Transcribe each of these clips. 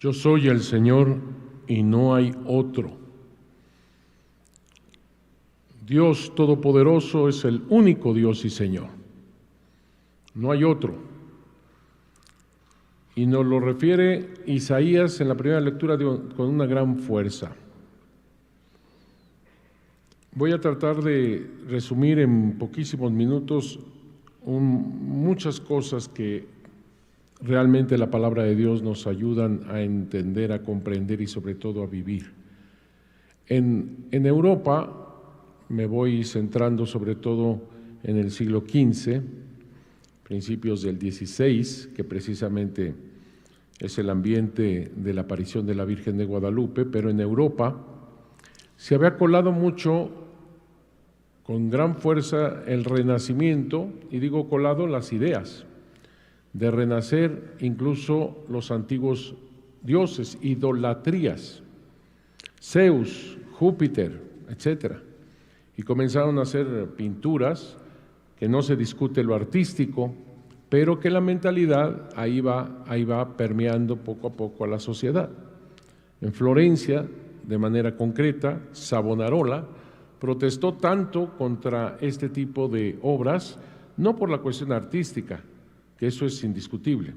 Yo soy el Señor y no hay otro. Dios Todopoderoso es el único Dios y Señor. No hay otro. Y nos lo refiere Isaías en la primera lectura con una gran fuerza. Voy a tratar de resumir en poquísimos minutos muchas cosas que realmente la palabra de Dios nos ayudan a entender, a comprender y sobre todo a vivir. En Europa, me voy centrando sobre todo en el siglo XV, principios del XVI, que precisamente es el ambiente de la aparición de la Virgen de Guadalupe, pero en Europa se había colado mucho, con gran fuerza, el renacimiento, y digo colado, las ideas de renacer incluso los antiguos dioses, idolatrías, Zeus, Júpiter, etcétera. Y comenzaron a hacer pinturas que no se discute lo artístico, pero que la mentalidad ahí va permeando poco a poco a la sociedad. En Florencia, de manera concreta, Savonarola protestó tanto contra este tipo de obras, no por la cuestión artística, que eso es indiscutible,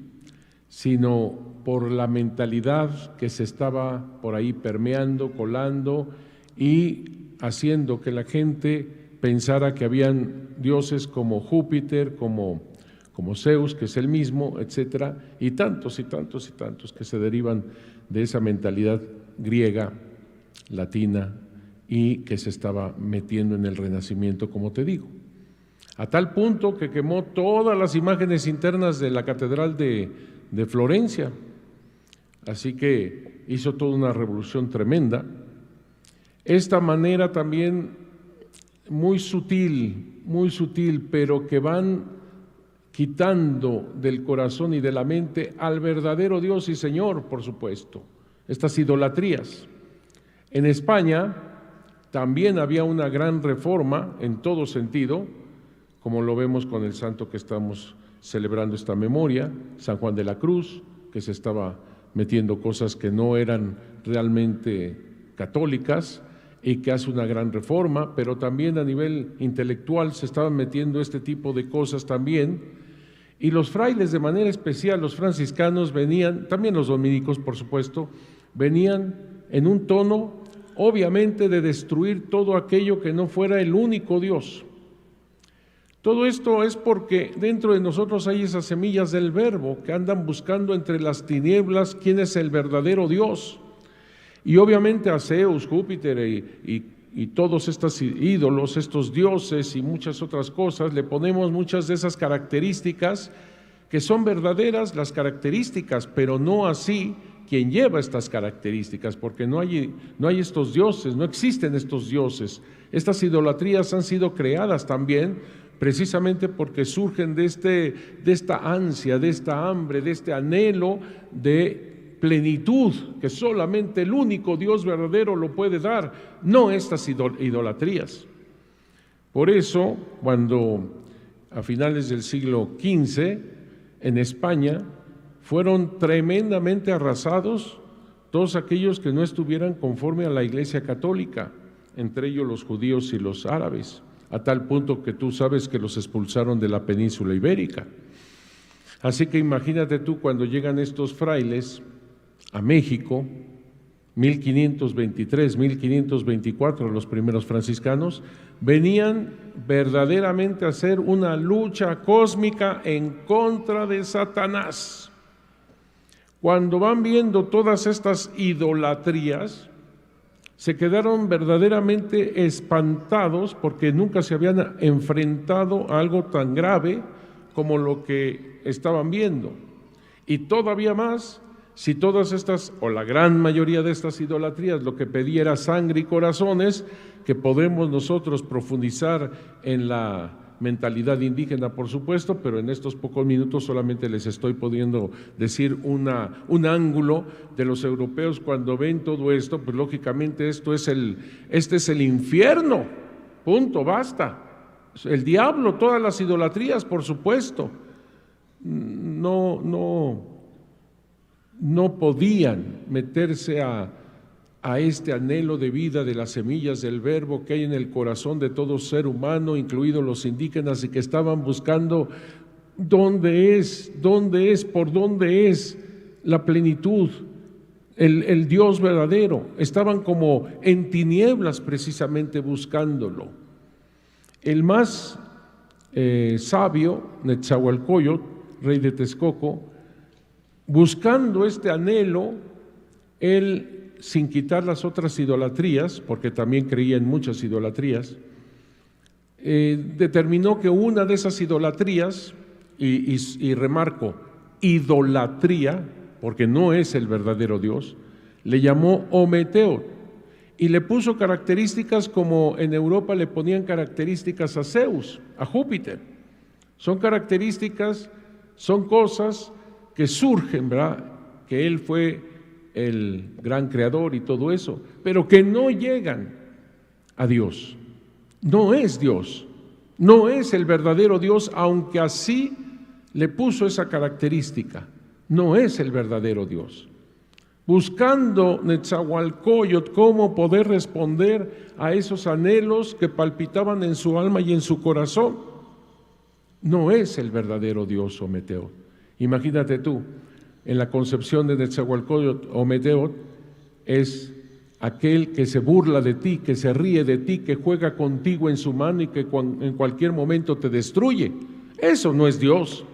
sino por la mentalidad que se estaba por ahí permeando, colando y haciendo que la gente pensara que habían dioses como Júpiter, como Zeus, que es el mismo, etcétera, y tantos y tantos y tantos que se derivan de esa mentalidad griega, latina, y que se estaba metiendo en el Renacimiento, como te digo. A tal punto que quemó todas las imágenes internas de la Catedral de Florencia. Así que hizo toda una revolución tremenda. Esta manera también muy sutil, pero que van quitando del corazón y de la mente al verdadero Dios y Señor, por supuesto, estas idolatrías. En España también había una gran reforma en todo sentido, como lo vemos con el santo que estamos celebrando esta memoria, San Juan de la Cruz, que se estaba metiendo cosas que no eran realmente católicas y que hace una gran reforma, pero también a nivel intelectual se estaban metiendo este tipo de cosas también, y los frailes de manera especial, los franciscanos venían, también los dominicos por supuesto, venían en un tono obviamente de destruir todo aquello que no fuera el único Dios. Todo esto es porque dentro de nosotros hay esas semillas del verbo que andan buscando entre las tinieblas quién es el verdadero Dios. Y obviamente a Zeus, Júpiter y todos estos ídolos, estos dioses y muchas otras cosas, le ponemos muchas de esas características que son verdaderas las características, pero no así quien lleva estas características, porque no hay estos dioses, no existen estos dioses. Estas idolatrías han sido creadas también precisamente porque surgen de esta ansia, de esta hambre, de este anhelo de plenitud que solamente el único Dios verdadero lo puede dar, no estas idolatrías. Por eso, cuando a finales del siglo XV, en España, fueron tremendamente arrasados todos aquellos que no estuvieran conforme a la Iglesia Católica, entre ellos los judíos y los árabes, a tal punto que tú sabes que los expulsaron de la península ibérica. Así que imagínate tú cuando llegan estos frailes a México, 1523, 1524, los primeros franciscanos, venían verdaderamente a hacer una lucha cósmica en contra de Satanás. Cuando van viendo todas estas idolatrías, se quedaron verdaderamente espantados porque nunca se habían enfrentado a algo tan grave como lo que estaban viendo. Y todavía más, si todas estas, o la gran mayoría de estas idolatrías, lo que pedía era sangre y corazones, que podemos nosotros profundizar en la mentalidad indígena, por supuesto, pero en estos pocos minutos solamente les estoy pudiendo decir un ángulo de los europeos cuando ven todo esto, pues lógicamente este es el infierno, punto, basta. El diablo, todas las idolatrías, por supuesto. No no podían meterse a este anhelo de vida de las semillas del Verbo que hay en el corazón de todo ser humano, incluidos los indígenas, y que estaban buscando dónde es, por dónde es la plenitud, el Dios verdadero. Estaban como en tinieblas precisamente buscándolo. El más sabio, Netzahualcóyotl, rey de Texcoco, buscando este anhelo, él, sin quitar las otras idolatrías, porque también creía en muchas idolatrías, determinó que una de esas idolatrías, y remarco, idolatría, porque no es el verdadero Dios, le llamó Ometeotl, y le puso características como en Europa le ponían características a Zeus, a Júpiter. Son características, son cosas que surgen, ¿verdad? Que él fue el gran creador y todo eso, pero que no llegan a Dios. No es Dios, no es el verdadero Dios, aunque así le puso esa característica. No es el verdadero Dios. Buscando Netzahualcóyotl cómo poder responder a esos anhelos que palpitaban en su alma y en su corazón. No es el verdadero Dios, Ometeotl. Imagínate tú, en la concepción de Netzahualcóyotl, Ometeotl es aquel que se burla de ti, que se ríe de ti, que juega contigo en su mano y que en cualquier momento te destruye. Eso no es Dios.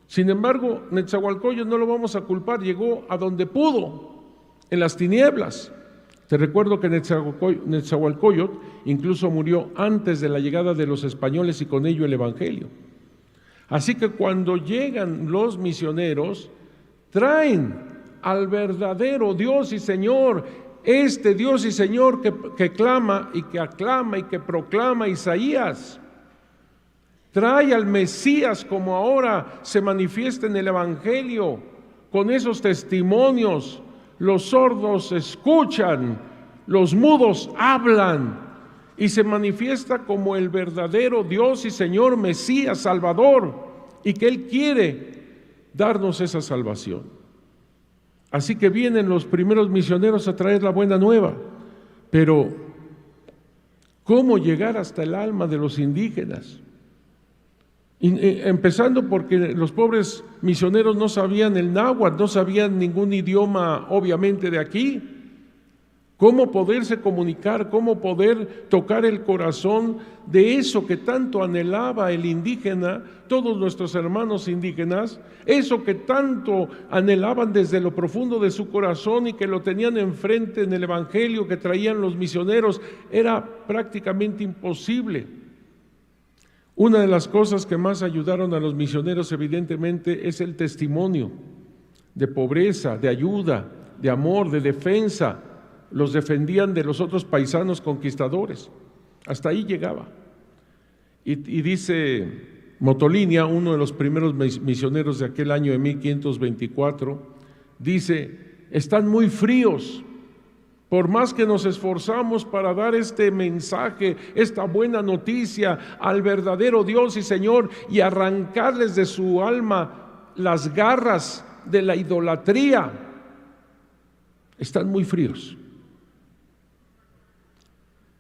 Sin embargo, Netzahualcóyotl no lo vamos a culpar, llegó a donde pudo, en las tinieblas. Te recuerdo que Netzahualcóyotl incluso murió antes de la llegada de los españoles y con ello el Evangelio. Así que cuando llegan los misioneros, traen al verdadero Dios y Señor, este Dios y Señor que clama y que aclama y que proclama Isaías. Trae al Mesías como ahora se manifiesta en el Evangelio, con esos testimonios. Los sordos escuchan, los mudos hablan, y se manifiesta como el verdadero Dios y Señor Mesías, Salvador, y que Él quiere darnos esa salvación. Así que vienen los primeros misioneros a traer la buena nueva, pero ¿cómo llegar hasta el alma de los indígenas? Empezando porque los pobres misioneros no sabían el náhuatl, no sabían ningún idioma obviamente de aquí. ¿Cómo poderse comunicar, cómo poder tocar el corazón de eso que tanto anhelaba el indígena, todos nuestros hermanos indígenas, eso que tanto anhelaban desde lo profundo de su corazón y que lo tenían enfrente en el Evangelio que traían los misioneros? Era prácticamente imposible. Una de las cosas que más ayudaron a los misioneros evidentemente es el testimonio de pobreza, de ayuda, de amor, de defensa. Los defendían de los otros paisanos conquistadores. Hasta ahí llegaba. Y dice Motolinia, uno de los primeros misioneros de aquel año de 1524, dice: están muy fríos. Por más que nos esforzamos para dar este mensaje, esta buena noticia al verdadero Dios y Señor y arrancarles de su alma las garras de la idolatría, están muy fríos.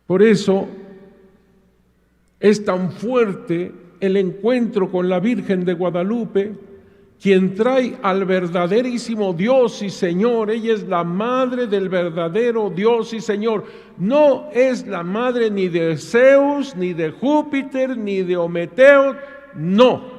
Por eso es tan fuerte el encuentro con la Virgen de Guadalupe, quien trae al verdaderísimo Dios y Señor. Ella es la madre del verdadero Dios y Señor. No es la madre ni de Zeus, ni de Júpiter, ni de Ometeotl, no.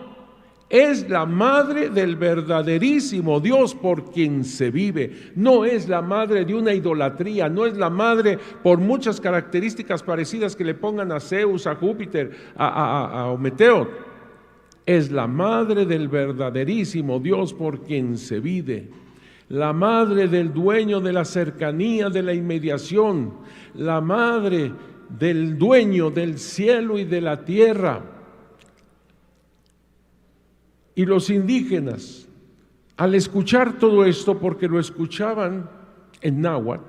Es la madre del verdaderísimo Dios por quien se vive. No es la madre de una idolatría, no es la madre por muchas características parecidas que le pongan a Zeus, a Júpiter, a Ometeotl. Es la madre del verdaderísimo Dios por quien se vive, la madre del dueño de la cercanía, de la inmediación, la madre del dueño del cielo y de la tierra. Y los indígenas, al escuchar todo esto, porque lo escuchaban en náhuatl,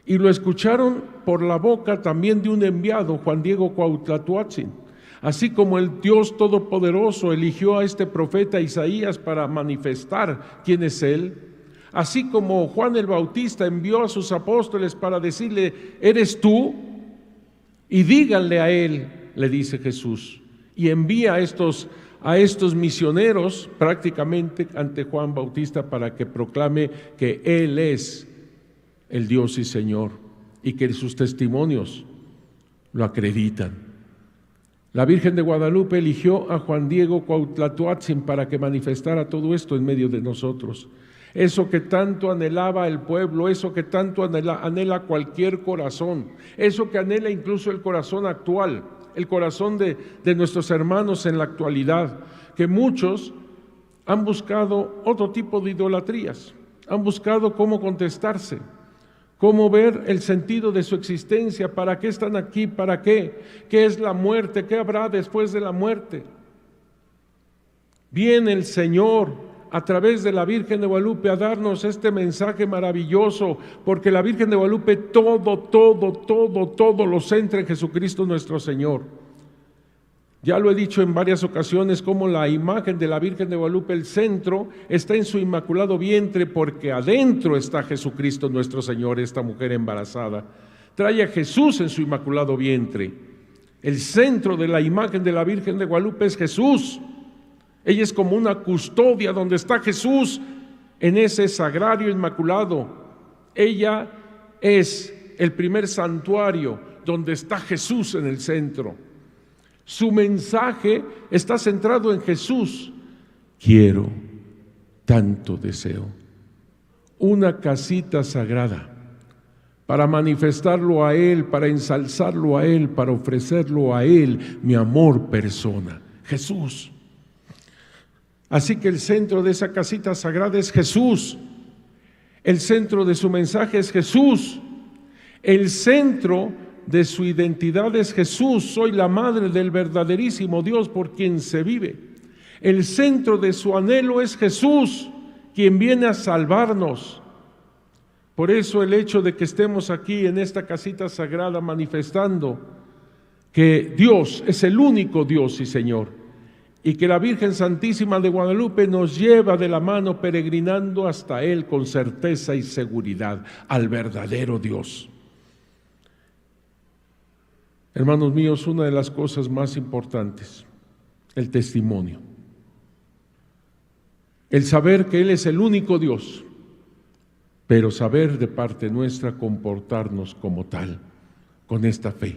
y lo escucharon por la boca también de un enviado, Juan Diego Cuauhtlatoatzin, así como el Dios Todopoderoso eligió a este profeta Isaías para manifestar quién es Él, Así como Juan el Bautista envió a sus apóstoles para decirle, ¿eres tú? Y díganle a él, le dice Jesús, y envía a estos misioneros prácticamente ante Juan Bautista para que proclame que él es el Dios y Señor, y que sus testimonios lo acreditan. La Virgen de Guadalupe eligió a Juan Diego Cuauhtlatoatzin para que manifestara todo esto en medio de nosotros. Eso que tanto anhelaba el pueblo, eso que tanto anhela cualquier corazón, eso que anhela incluso el corazón actual, el corazón de nuestros hermanos en la actualidad, que muchos han buscado otro tipo de idolatrías, han buscado cómo contestarse, cómo ver el sentido de su existencia, para qué están aquí, para qué es la muerte, qué habrá después de la muerte. Viene el Señor a través de la Virgen de Guadalupe a darnos este mensaje maravilloso, porque la Virgen de Guadalupe todo lo centra en Jesucristo nuestro Señor. Ya lo he dicho en varias ocasiones, como la imagen de la Virgen de Guadalupe, el centro está en su inmaculado vientre, porque adentro está Jesucristo nuestro Señor. Esta mujer embarazada trae a Jesús en su inmaculado vientre. El centro de la imagen de la Virgen de Guadalupe es Jesús. Ella es como una custodia donde está Jesús en ese sagrario inmaculado. Ella es el primer santuario donde está Jesús en el centro. Su mensaje está centrado en Jesús. Quiero, tanto deseo, una casita sagrada para manifestarlo a Él, para ensalzarlo a Él, para ofrecerlo a Él, mi amor persona, Jesús. Así que el centro de esa casita sagrada es Jesús. El centro de su mensaje es Jesús. El centro de su identidad es Jesús. Soy la madre del verdaderísimo Dios por quien se vive. El centro de su anhelo es Jesús, quien viene a salvarnos. Por eso el hecho de que estemos aquí en esta casita sagrada manifestando que Dios es el único Dios y Señor, y que la Virgen Santísima de Guadalupe nos lleva de la mano peregrinando hasta Él con certeza y seguridad, al verdadero Dios. Hermanos míos, una de las cosas más importantes, el testimonio. El saber que Él es el único Dios, pero saber de parte nuestra comportarnos como tal, con esta fe.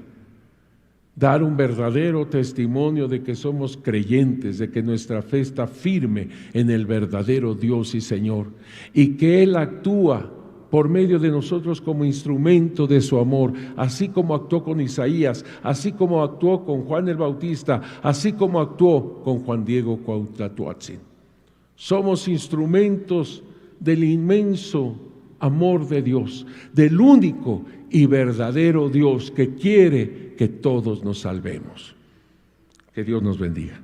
Dar un verdadero testimonio de que somos creyentes, de que nuestra fe está firme en el verdadero Dios y Señor, y que Él actúa por medio de nosotros como instrumento de su amor, así como actuó con Isaías, así como actuó con Juan el Bautista, así como actuó con Juan Diego Cuauhtlatoatzin. Somos instrumentos del inmenso amor de Dios, del único y verdadero Dios que quiere que todos nos salvemos. Que Dios nos bendiga.